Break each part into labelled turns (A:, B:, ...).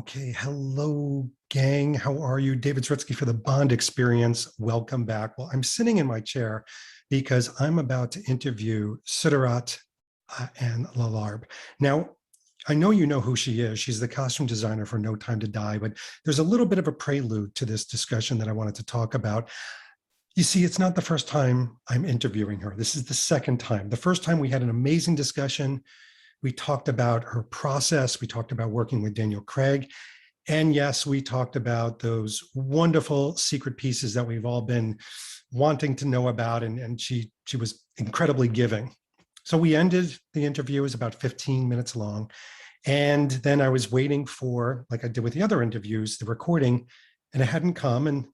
A: Okay, hello, gang. How are you? David Sritsky for the Bond Experience. Welcome back. Well, I'm sitting in my chair because I'm about to interview Suttirat and Larlarb. Now, I know you know who she is. She's the costume designer for No Time to Die, but there's a little bit of a prelude to this discussion that I wanted to talk about. You see, it's not the first time I'm interviewing her. This is the second time. The first time we had an amazing discussion. We talked about her process. We talked about working with Daniel Craig. And yes, we talked about those wonderful secret pieces that we've all been wanting to know about. And she was incredibly giving. So we ended the interview. It was about 15 minutes long. And then I was waiting for, like I did with the other interviews, the recording, and it hadn't come. And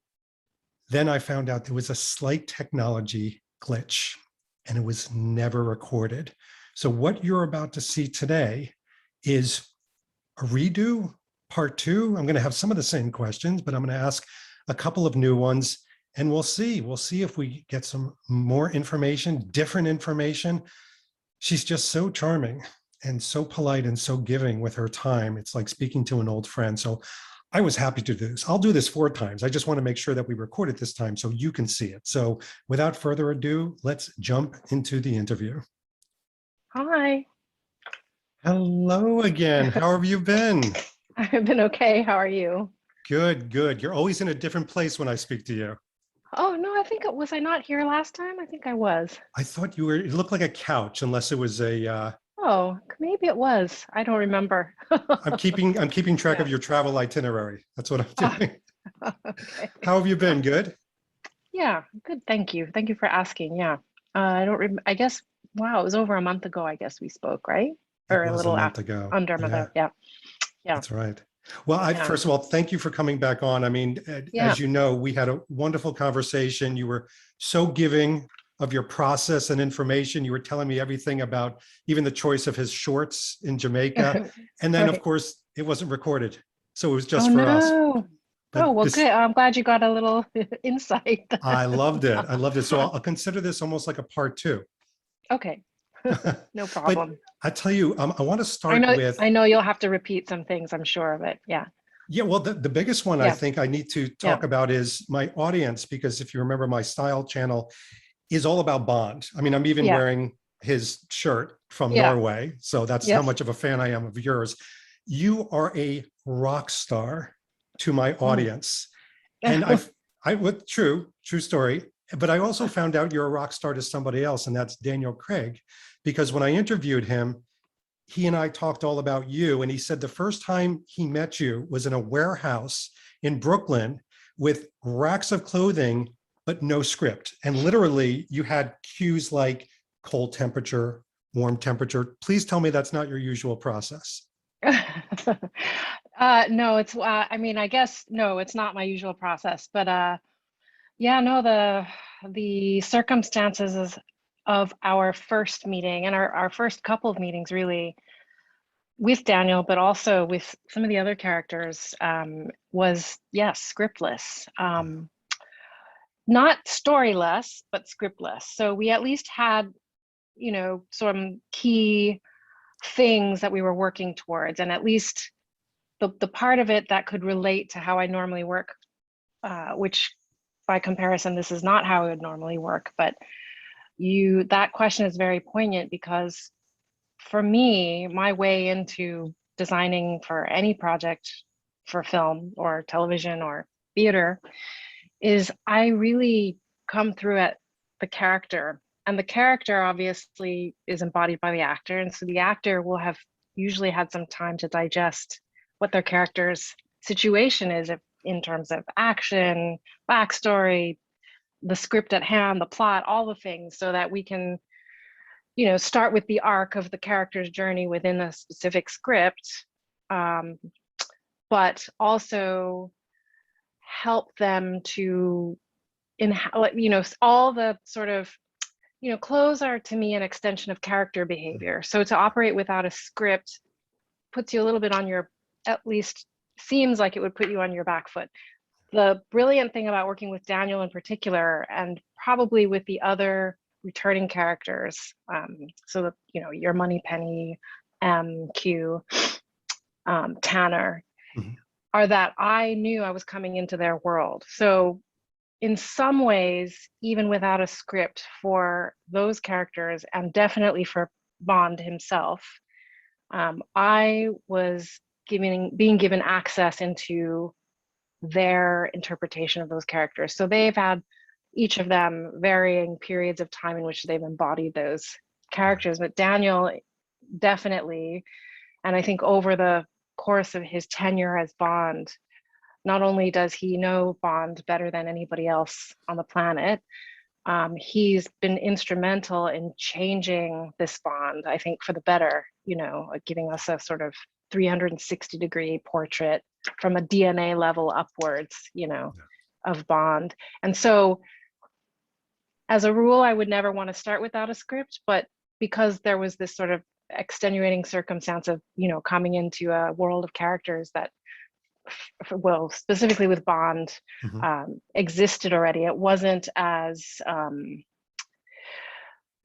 A: then I found out there was a slight technology glitch and it was never recorded. So what you're about to see today is a redo, part two. I'm going to have some of the same questions, but I'm going to ask a couple of new ones, and we'll see. We'll see if we get some more information, different information. She's just so charming and so polite and so giving with her time. It's like speaking to an old friend. So I was happy to do this. I'll do this 4 times. I just want to make sure that we record it this time so you can see it. So without further ado, let's jump into the interview.
B: Hi.
A: Hello again. How have you been?
B: I've been okay. How are you?
A: Good, good. You're always in a different place when I speak to you.
B: Oh, no, was I not here last time? I think I was.
A: I thought you were, it looked like a couch, unless it was a,
B: Oh, maybe it was. I don't remember.
A: I'm keeping track
B: Yeah.
A: of your travel itinerary. That's what I'm doing.
B: Okay.
A: How have you been? Good?
B: Yeah, good. Thank you. Thank you for asking. Yeah. I don't remember. I guess, wow, it was over a month ago, I guess we spoke, right?
A: It
B: Or a
A: was a
B: little
A: month
B: after,
A: ago.
B: under a month
A: Yeah,
B: ago. Yeah. Yeah.
A: that's right. Well,
B: Yeah.
A: first of all, thank you for coming back on. I mean,
B: Yeah.
A: as you know, we had a wonderful conversation. You were so giving of your process and information. You were telling me everything about even the choice of his shorts in Jamaica. And then, of
B: Right.
A: course, it wasn't recorded. So it was
B: Oh,
A: just for us.
B: no. Oh,
A: But
B: well, good.
A: this,
B: I'm glad you got a little insight.
A: I loved it. I loved it. So I'll consider this almost like a part 2.
B: Okay. No
A: But
B: problem.
A: I tell you, I want to start with,
B: I know you'll have to repeat some things, I'm sure of it. Yeah.
A: yeah, well, the biggest one I
B: Yeah.
A: think I need to
B: Yeah.
A: talk about is my audience, because if you remember, my style channel is all about Bond. I mean, I'm even
B: Yeah.
A: wearing his shirt from
B: Yeah.
A: Norway. So that's how
B: Yes.
A: much of a fan I am of yours. You are a rock star to my
B: Oh.
A: audience. And true story. But I also found out you're a rock star to somebody else, and that's Daniel Craig, because when I interviewed him, he and I talked all about you. And he said the first time he met you was in a warehouse in Brooklyn with racks of clothing, but no script. And literally you had cues like cold temperature, warm temperature. Please tell me that's not your usual process.
B: No, I mean, I guess, no, it's not my usual process, but yeah, no, the circumstances of our first meeting and our first couple of meetings really with Daniel, but also with some of the other characters, was, yes, scriptless. Not storyless, but scriptless. So we at least had, some key things that we were working towards, and at least the part of it that could relate to how I normally work, which by comparison, this is not how I would normally work. But that question is very poignant, because for me, my way into designing for any project, for film or television or theater, is I really come through at the character. And the character obviously is embodied by the actor. And so the actor will have usually had some time to digest what their character's situation is, in terms of action, backstory, the script at hand, the plot, all the things, so that we can, start with the arc of the character's journey within a specific script, but also help them to, all the sort of, clothes are to me an extension of character behavior. So to operate without a script puts you a little bit on your, at least seems like it would put you on your back foot. The brilliant thing about working with Daniel in particular, and probably with the other returning characters, so that, your Moneypenny, Q, Tanner, are that I knew I was coming into their world. So in some ways, even without a script for those characters, and definitely for Bond himself, I was being given access into their interpretation of those characters. So they've had, each of them, varying periods of time in which they've embodied those characters. But Daniel definitely, and I think over the course of his tenure as Bond, not only does he know Bond better than anybody else on the planet, he's been instrumental in changing this Bond, I think, for the better, giving us a sort of 360-degree portrait from a DNA level upwards, of Bond. And so, as a rule, I would never want to start without a script, but because there was this sort of extenuating circumstance of, coming into a world of characters that, well, specifically with Bond, existed already. It wasn't as,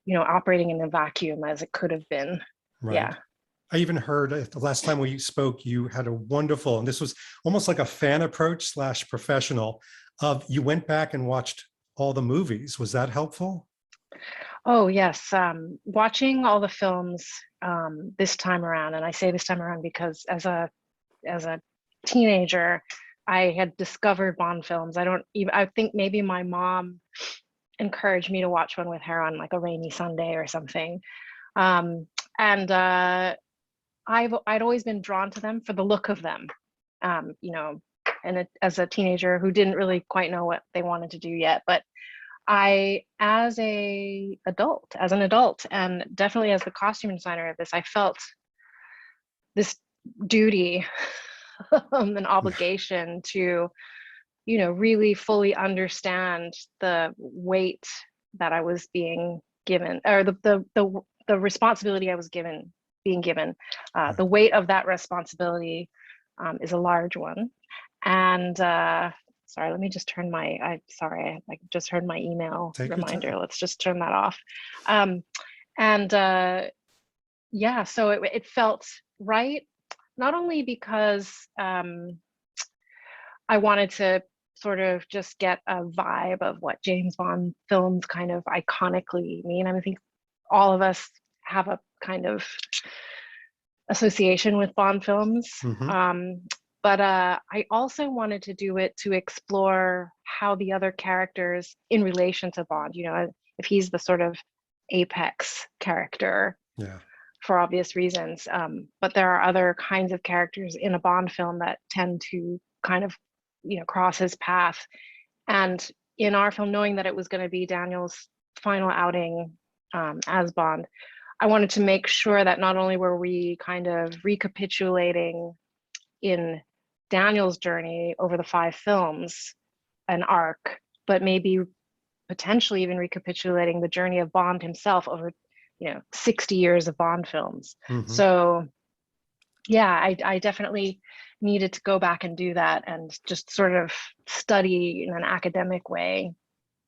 B: operating in a vacuum as it could have been.
A: Right.
B: Yeah.
A: I even heard the last time we spoke, you had a wonderful, and this was almost like a fan approach / professional, of you went back and watched all the movies. Was that helpful?
B: Oh, yes. Watching all the films this time around, and I say this time around because as a teenager, I had discovered Bond films. I think maybe my mom encouraged me to watch one with her on like a rainy Sunday or something. And I'd always been drawn to them for the look of them, as a teenager who didn't really quite know what they wanted to do yet. But as an adult, and definitely as the costume designer of this, I felt this duty an obligation to, really fully understand the weight that I was being given, or the responsibility I was being given. The weight of that responsibility is a large one. And sorry, let me just turn I just heard my email reminder. Let's just turn that off. Yeah, so it felt right, not only because I wanted to sort of just get a vibe of what James Bond films kind of iconically mean. I think all of us have a kind of association with Bond films. But I also wanted to do it to explore how the other characters in relation to Bond, if he's the sort of apex character, for obvious reasons. But there are other kinds of characters in a Bond film that tend to kind of, cross his path. And in our film, knowing that it was going to be Daniel's final outing as Bond, I wanted to make sure that not only were we kind of recapitulating in Daniel's journey over the 5 films, an arc, but maybe potentially even recapitulating the journey of Bond himself over, 60 years of Bond films. So yeah, I definitely needed to go back and do that and just sort of study in an academic way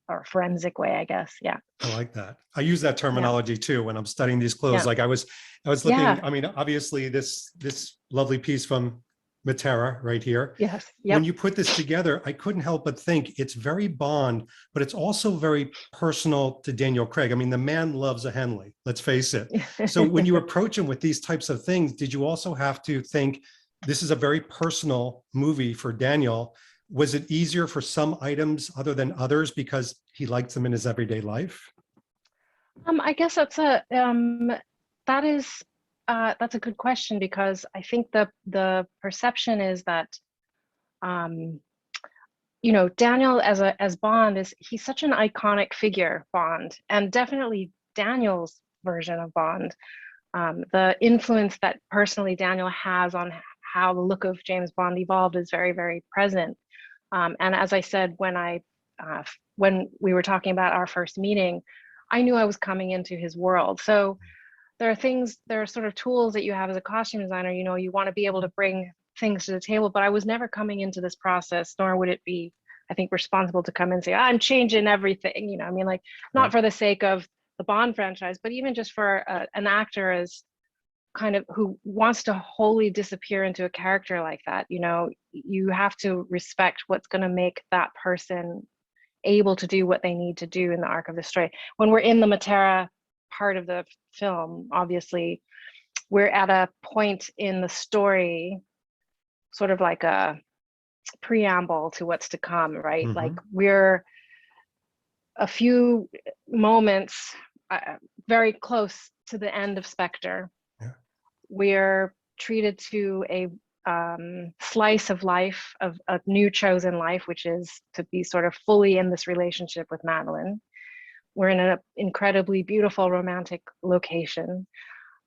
B: or forensic way, I guess. Yeah.
A: I like that. I use that terminology too when I'm studying these clothes. Like I was looking, I mean, obviously this lovely piece from Matera right here.
B: Yes.
A: When you put this together, I couldn't help but think it's very Bond, but it's also very personal to Daniel Craig. I mean, the man loves a Henley, let's face it. So when you approach him with these types of things, did you also have to think this is a very personal movie for Daniel? Was it easier for some items other than others because he likes them in his everyday life?
B: I guess that's a good question, because I think the perception is that Daniel as Bond he's such an iconic figure, Bond, and definitely Daniel's version of Bond. The influence that personally Daniel has on how the look of James Bond evolved is very, very present. And as I said, when we were talking about our first meeting, I knew I was coming into his world. So there are sort of tools that you have as a costume designer, you want to be able to bring things to the table, but I was never coming into this process, nor would it be, I think, responsible to come in and say, I'm changing everything, I mean, like, not for the sake of the Bond franchise, but even just for an actor as kind of who wants to wholly disappear into a character like that, you know, you have to respect what's going to make that person able to do what they need to do in the arc of the story. When we're in the Matera part of the film, obviously, we're at a point in the story, sort of like a preamble to what's to come, right?
A: Mm-hmm.
B: Like we're a few moments very close to the end of Spectre.
A: Yeah.
B: We're treated to a slice of life, of a new chosen life, which is to be sort of fully in this relationship with Madeline. We're in an incredibly beautiful romantic location.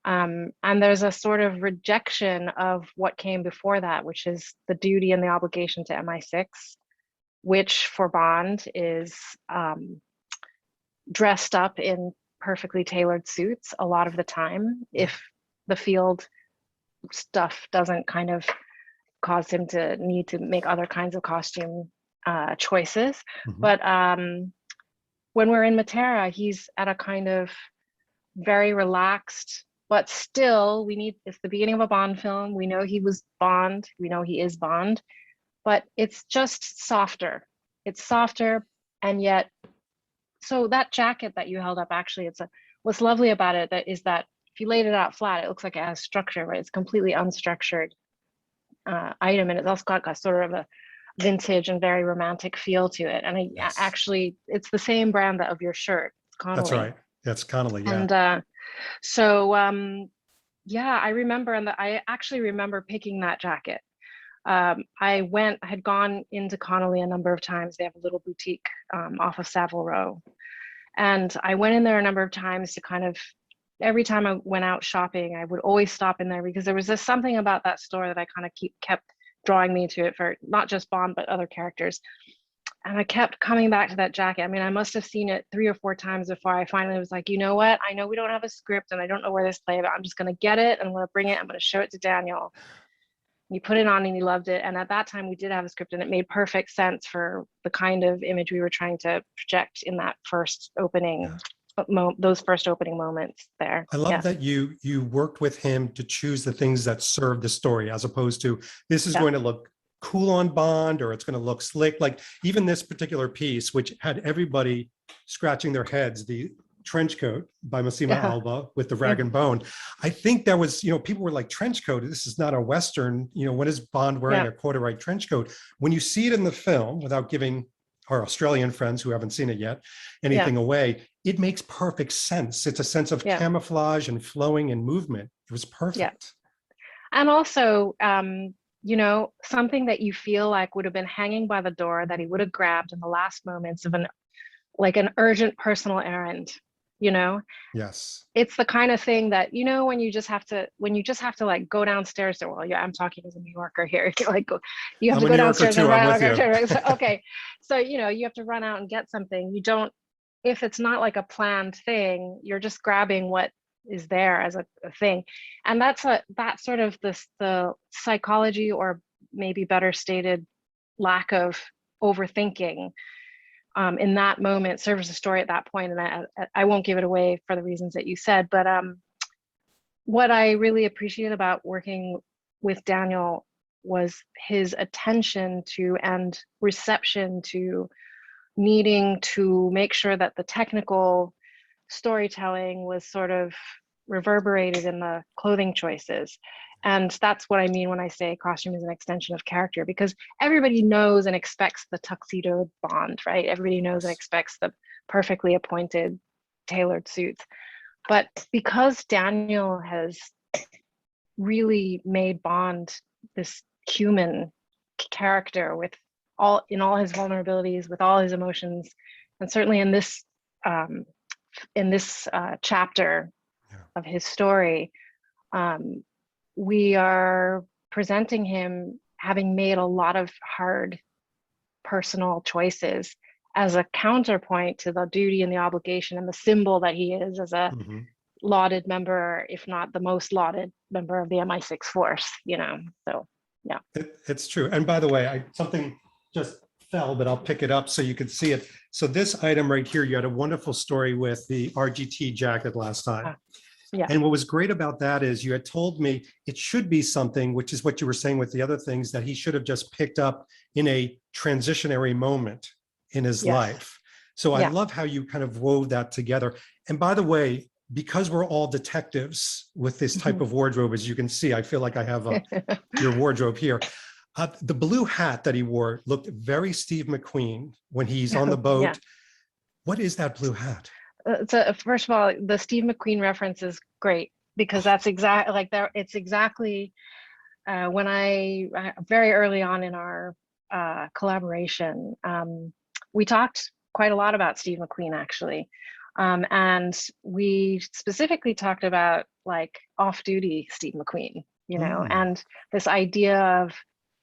B: And there's a sort of rejection of what came before that, which is the duty and the obligation to MI6, which for Bond is dressed up in perfectly tailored suits a lot of the time, if the field stuff doesn't kind of cause him to need to make other kinds of costume choices.
A: Mm-hmm.
B: But when we're in Matera, he's at a kind of very relaxed, but still it's the beginning of a Bond film. We know he was Bond, we know he is Bond, but it's just softer. It's softer, and yet, so that jacket that you held up, actually, what's lovely about it is that if you laid it out flat, it looks like it has structure, but it's completely unstructured item, and it's also got sort of a vintage and very romantic feel to it. And actually, it's the same brand of your shirt. It's Connolly.
A: That's right. That's Connolly. Yeah.
B: And so yeah, I remember, and I actually remember picking that jacket. I had gone into Connolly a number of times. They have a little boutique off of Savile Row. And I went in there a number of times to kind of, every time I went out shopping, I would always stop in there because there was just something about that store that I kind of kept drawing me to it, for not just Bond, but other characters. And I kept coming back to that jacket. I mean, I must have seen it 3 or 4 times before I finally was like, you know what? I know we don't have a script and I don't know where this plays, but I'm just going to get it. And I'm going to bring it. I'm going to show it to Daniel. He put it on and he loved it. And at that time we did have a script, and it made perfect sense for the kind of image we were trying to project in that first opening, those first opening moments there.
A: I love that you worked with him to choose the things that serve the story, as opposed to this is going to look cool on Bond, or it's going to look slick. Like even this particular piece, which had everybody scratching their heads, the trench coat by Massimo Alba with the rag and bone. I think that was, people were like, trench coat, this is not a Western, when is Bond wearing a corduroy trench coat? When you see it in the film, without giving our Australian friends who haven't seen it yet anything away, it makes perfect sense. It's a sense of camouflage and flowing and movement. It was perfect.
B: And also, something that you feel like would have been hanging by the door that he would have grabbed in the last moments of an urgent personal errand.
A: Yes,
B: it's the kind of thing that, when you just have to like go downstairs to, I'm talking as a New Yorker here, like you have to go downstairs and run out. Okay, so you have to run out and get something. You don't, if it's not like a planned thing, you're just grabbing what is there as a thing. And that's sort of the psychology, or maybe better stated, lack of overthinking in that moment serves the story at that point. And I won't give it away for the reasons that you said, but what I really appreciate about working with Daniel was his attention to and reception to needing to make sure that the technical storytelling was sort of reverberated in the clothing choices. And that's what I mean when I say costume is an extension of character, because everybody knows and expects the tuxedo Bond, right? Everybody knows and expects the perfectly appointed tailored suits. But because Daniel has really made Bond this human character with all his vulnerabilities, with all his emotions, and certainly in this chapter of his story, we are presenting him having made a lot of hard personal choices as a counterpoint to the duty and the obligation and the symbol that he is as a lauded member, if not the most lauded member of the MI6 force, so yeah.
A: It's true. And by the way, something just fell, but I'll pick it up so you can see it. So this item right here, you had a wonderful story with the RGT jacket last time.
B: Yeah.
A: And what was great about that is you had told me it should be something, which is what you were saying with the other things, that he should have just picked up in a transitionary moment in his
B: Yes.
A: life. So I
B: Yeah.
A: love how you kind of wove that together. And by the way, because we're all detectives with this type of wardrobe, as you can see, I feel like I have your wardrobe here. The blue hat that he wore looked very Steve McQueen when he's on the boat.
B: Yeah.
A: What is that blue hat?
B: So first of all, the Steve McQueen reference is great because that's exactly like there. It's exactly when I very early on in our collaboration, we talked quite a lot about Steve McQueen actually, and we specifically talked about like off-duty Steve McQueen, you know, and this idea of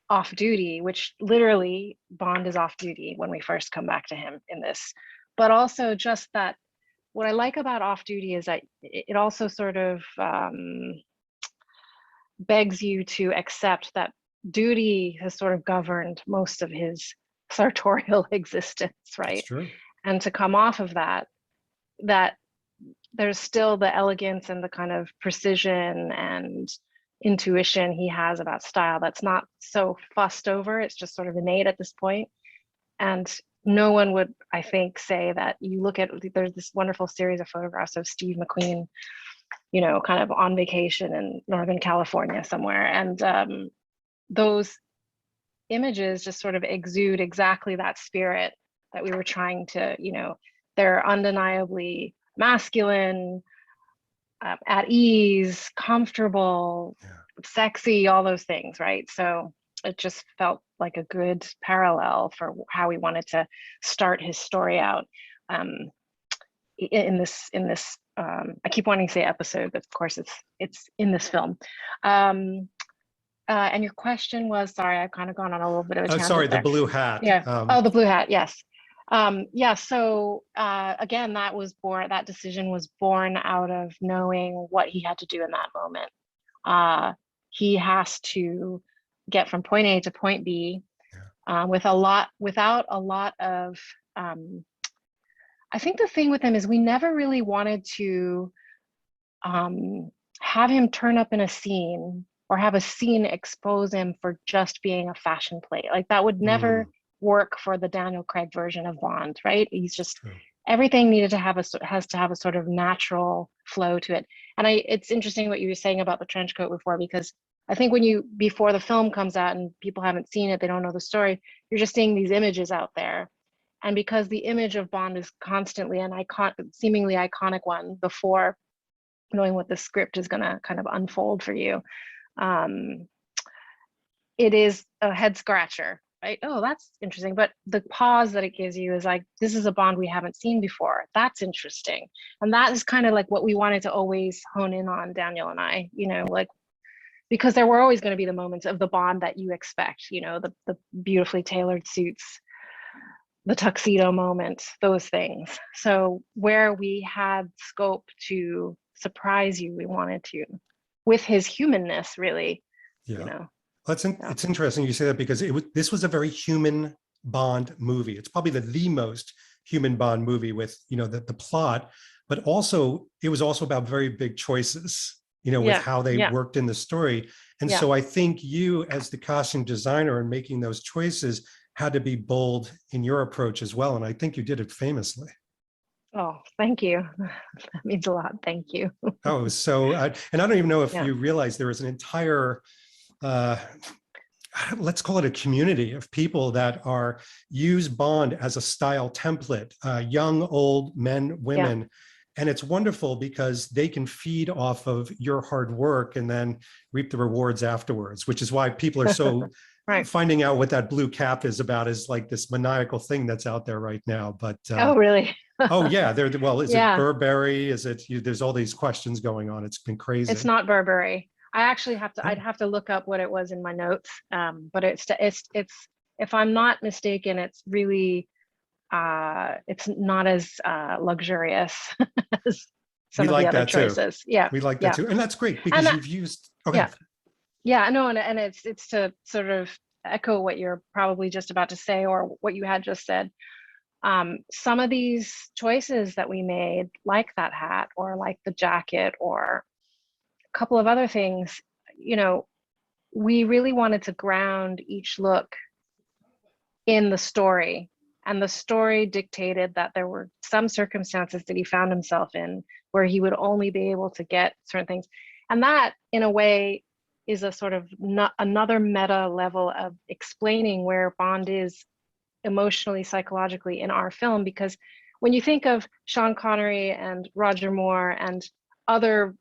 B: off-duty, which literally Bond is off-duty when we first come back to him in this, but also just that. What I like about off-duty is that it also sort of begs you to accept that duty has sort of governed most of his sartorial existence,
A: That's
B: right?
A: true.
B: And to come off of that, that there's still the elegance and the kind of precision and intuition he has about style that's not so fussed over. It's just sort of innate at this point. And no one would, I think, say that you look at, there's this wonderful series of photographs of Steve McQueen, you know, kind of on vacation in Northern California somewhere. And those images just sort of exude exactly that spirit that we were trying to, you know, they're undeniably masculine, at ease, comfortable, sexy, all those things, right? So it just felt like a good parallel for how we wanted to start his story out in this I keep wanting to say episode, but of course it's in this film. And your question was, sorry, I've kind of gone on a little bit of a tangent
A: Sorry, the
B: there.
A: blue hat.
B: Yeah. Oh, the blue hat. Yes. Yeah. So again, that decision was born out of knowing what he had to do in that moment. He has to get from point A to point B without a lot of. I think the thing with him is we never really wanted to have him turn up in a scene or have a scene expose him for just being a fashion plate. Like that would never work for the Daniel Craig version of Bond, right? He's just everything needed to have has to have a sort of natural flow to it. And it's interesting what you were saying about the trench coat before, because I think before the film comes out and people haven't seen it, they don't know the story, you're just seeing these images out there. And because the image of Bond is constantly an seemingly iconic one before knowing what the script is going to kind of unfold for you, it is a head scratcher, right? Oh, that's interesting. But the pause that it gives you is like, this is a Bond we haven't seen before. That's interesting. And that is kind of like what we wanted to always hone in on, Daniel and I, you know, like, because there were always going to be the moments of the Bond that you expect, you know, the beautifully tailored suits, the tuxedo moment, those things. So where we had scope to surprise you, we wanted to, with his humanness, really, you know.
A: It's interesting you say that, because this was a very human Bond movie. It's probably the most human Bond movie with, you know, the plot, but also it was also about very big choices, you know, with how they worked in the story. And so I think you, as the costume designer and making those choices, had to be bold in your approach as well. And I think you did it famously.
B: Oh, thank you. That means a lot. Thank you.
A: Oh, it was so, and I don't even know if you realize there was an entire, let's call it a community of people that use Bond as a style template, young, old, men, women. And it's wonderful because they can feed off of your hard work and then reap the rewards afterwards, which is why people are so finding out what that blue cap is about, is like this maniacal thing that's out there right now. But
B: oh, really?
A: oh yeah, is it Burberry? Is it there's all these questions going on. It's been crazy.
B: It's not Burberry. I actually I'd have to look up what it was in my notes. But it's if I'm not mistaken, it's really it's not as luxurious as some of the other choices.
A: Too. Yeah, we like that too, and that's great because you've used. Okay.
B: No, and it's to sort of echo what you're probably just about to say, or what you had just said. Some of these choices that we made, like that hat or like the jacket or a couple of other things, you know, we really wanted to ground each look in the story. And the story dictated that there were some circumstances that he found himself in where he would only be able to get certain things. And that, in a way, is a sort of another meta level of explaining where Bond is emotionally, psychologically in our film. Because when you think of Sean Connery and Roger Moore and other,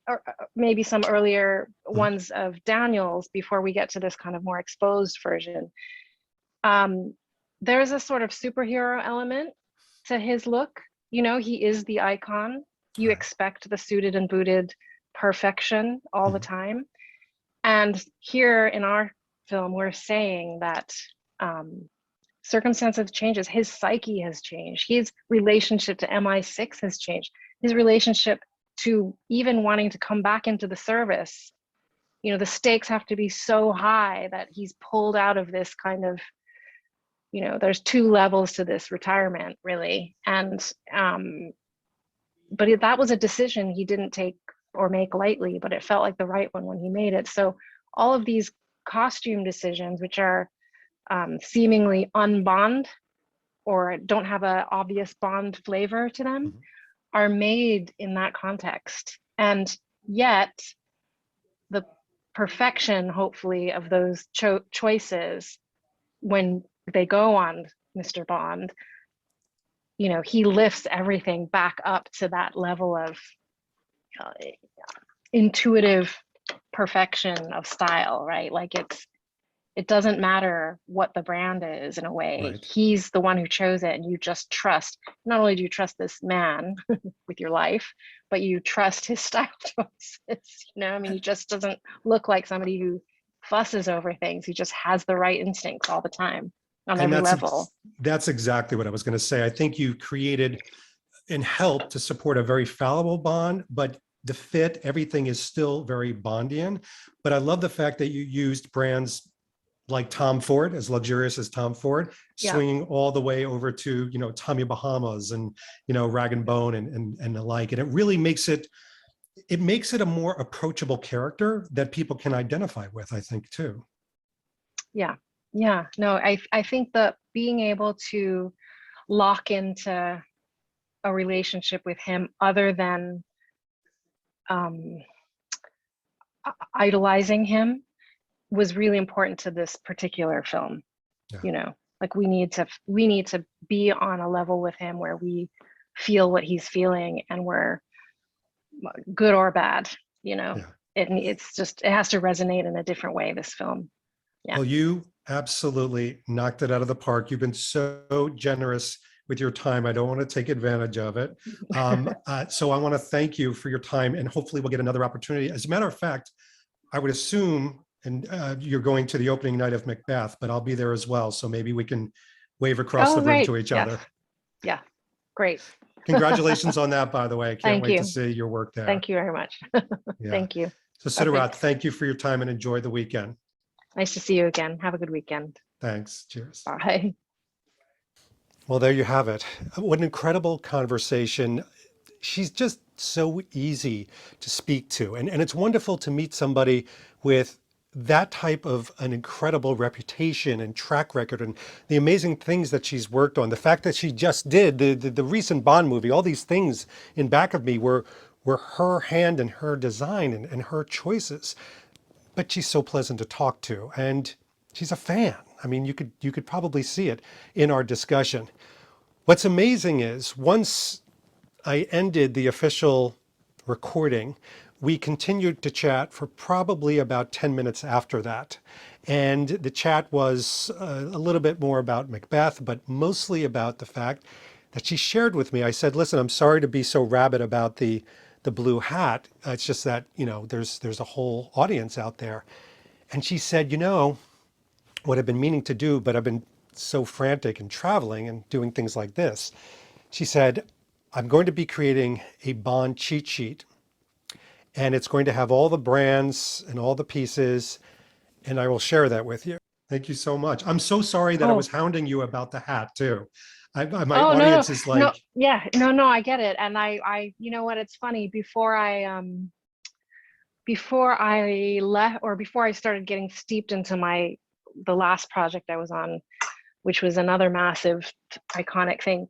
B: or maybe some earlier ones of Daniels before we get to this kind of more exposed version, there's a sort of superhero element to his look. You know, he is the icon. You expect the suited and booted perfection all the time. And here in our film, we're saying that circumstances changes. His psyche has changed. His relationship to MI6 has changed. His relationship to even wanting to come back into the service. You know, the stakes have to be so high that he's pulled out of this kind of, you know, there's two levels to this retirement, really. And but that was a decision he didn't take or make lightly, but it felt like the right one when he made it. So all of these costume decisions, which are seemingly unbond or don't have an obvious Bond flavor to them, are made in that context. And yet the perfection, hopefully, of those choices when they go on Mr. Bond, you know, he lifts everything back up to that level of intuitive perfection of style, right? Like it doesn't matter what the brand is in a way. He's the one who chose it, and you just trust. Not only do you trust this man with your life, but you trust his style choices. You know, I mean, he just doesn't look like somebody who fusses over things. He just has the right instincts all the time on every level.
A: That's exactly what I was going to say. I think you created and helped to support a very fallible Bond, but the fit, everything is still very Bondian. But I love the fact that you used brands like Tom Ford, as luxurious as Tom Ford, swinging all the way over to, you know, Tommy Bahamas and, you know, Rag and Bone and the like. And it really makes it a more approachable character that people can identify with, I think, too.
B: Yeah. Yeah. No, I think that being able to lock into a relationship with him other than idolizing him was really important to this particular film. You know, like we need to be on a level with him where we feel what he's feeling, and we're good or bad, you know. It's just, it has to resonate in a different way, this film.
A: Well, you absolutely knocked it out of the park. You've been so generous with your time. I don't want to take advantage of it. So I want to thank you for your time, and hopefully we'll get another opportunity. As a matter of fact, I would assume, and you're going to the opening night of Macbeth, but I'll be there as well. So maybe we can wave across the room to each other.
B: Yeah, great.
A: Congratulations on that, by the way. I can't wait to see your work there.
B: Thank you very much. Thank you.
A: So Suttirat, thank you for your time and enjoy the weekend.
B: Nice to see you again. Have a good weekend.
A: Thanks. Cheers.
B: Bye.
A: Well, there you have it. What an incredible conversation. She's just so easy to speak to. And it's wonderful to meet somebody with that type of an incredible reputation and track record and the amazing things that she's worked on. The fact that she just did the recent Bond movie, all these things in back of me were her hand and her design and her choices. But she's so pleasant to talk to, and she's a fan. I mean, you could probably see it in our discussion. What's amazing is once I ended the official recording, we continued to chat for probably about 10 minutes after that. And the chat was a little bit more about Macbeth, but mostly about the fact that she shared with me. I said, listen, I'm sorry to be so rabid about the blue hat. It's just that, you know, there's a whole audience out there. And she said, you know, what I've been meaning to do, but I've been so frantic and traveling and doing things like this. She said, I'm going to be creating a Bond cheat sheet, and it's going to have all the brands and all the pieces, and I will share that with you. Thank you so much. I'm so sorry that I was hounding you about the hat too. My
B: Oh, no, no,
A: audience is
B: no.
A: like,
B: Yeah, no, no, I get it. And you know what? It's funny. Before I left, or before I started getting steeped into the last project I was on, which was another massive, iconic thing.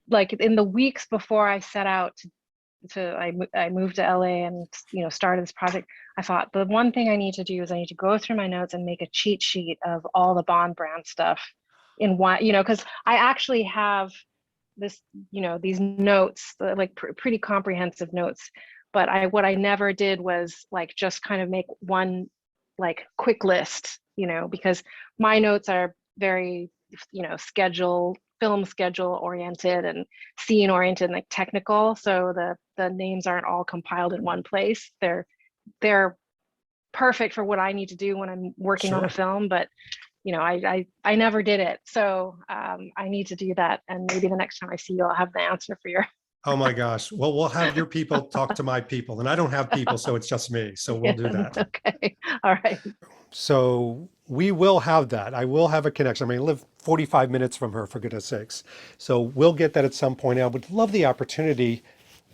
B: Like in the weeks before I set out I moved to LA and started this project. I thought the one thing I need to do is I need to go through my notes and make a cheat sheet of all the Bond brand stuff in one, because I actually have this, these notes, like pretty comprehensive notes. But what I never did was like just kind of make one like quick list, because my notes are very, film schedule oriented and scene oriented and like technical. So the names aren't all compiled in one place. They're perfect for what I need to do when I'm working on a
A: sure.
B: film, but I never did it. So I need to do that. And maybe the next time I see you, I'll have the answer for your.
A: Oh my gosh. Well, we'll have your people talk to my people, and I don't have people, so it's just me. So we'll
B: Yeah,
A: do that.
B: okay. All right.
A: So we will have that. I will have a connection. I mean, I live 45 minutes from her, for goodness sakes. So we'll get that at some point. I would love the opportunity.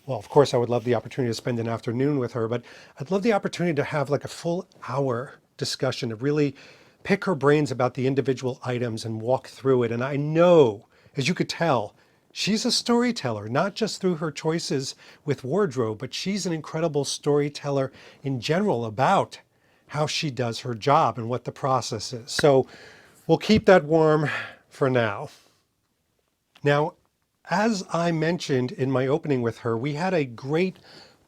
A: Well, of course, I would love the opportunity to spend an afternoon with her, but I'd love the opportunity to have like a full hour discussion to really pick her brains about the individual items and walk through it. And I know, as you could tell, she's a storyteller, not just through her choices with wardrobe, but she's an incredible storyteller in general about how she does her job and what the process is. So we'll keep that warm for now. Now, as I mentioned in my opening with her, we had a great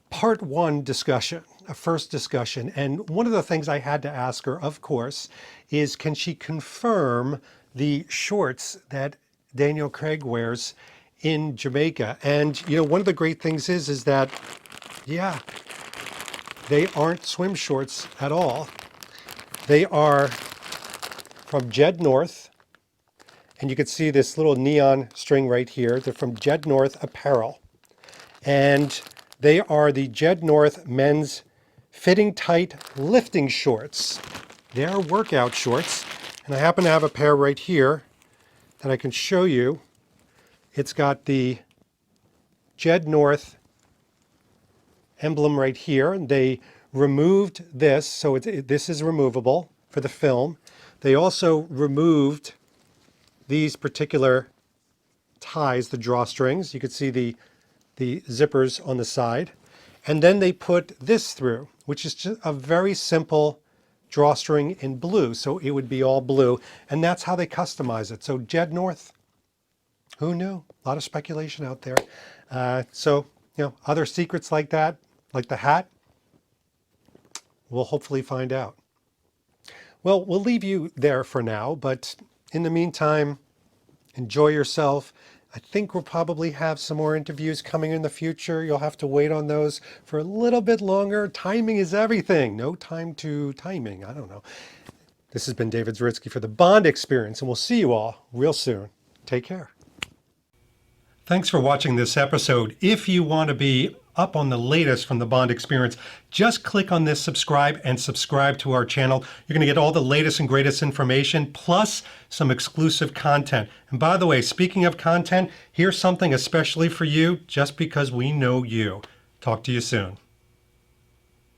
A: part one discussion, a first discussion. And one of the things I had to ask her, of course, is can she confirm the shorts that Daniel Craig wears in Jamaica? And, one of the great things is that, yeah, they aren't swim shorts at all. They are from Jed North. And you can see this little neon string right here. They're from Jed North Apparel. And they are the Jed North men's fitting tight lifting shorts. They are workout shorts. And I happen to have a pair right here that I can show you. It's got the Jed North emblem right here. And they removed this, so this is removable for the film. They also removed these particular ties, the drawstrings. You could see the zippers on the side. And then they put this through, which is just a very simple drawstring in blue. So it would be all blue. And that's how they customize it. So Jed North, who knew? A lot of speculation out there. Other secrets like that, like the hat, we'll hopefully find out. Well, we'll leave you there for now. But in the meantime, enjoy yourself. I think we'll probably have some more interviews coming in the future. You'll have to wait on those for a little bit longer. Timing is everything. No time to timing. I don't know. This has been David Zaritsky for the Bond Experience, and we'll see you all real soon. Take care. Thanks for watching this episode. If you want to be up on the latest from the Bond Experience, just click on this subscribe and subscribe to our channel. You're going to get all the latest and greatest information, plus some exclusive content. And by the way, speaking of content, here's something especially for you, just because we know you. Talk to you soon.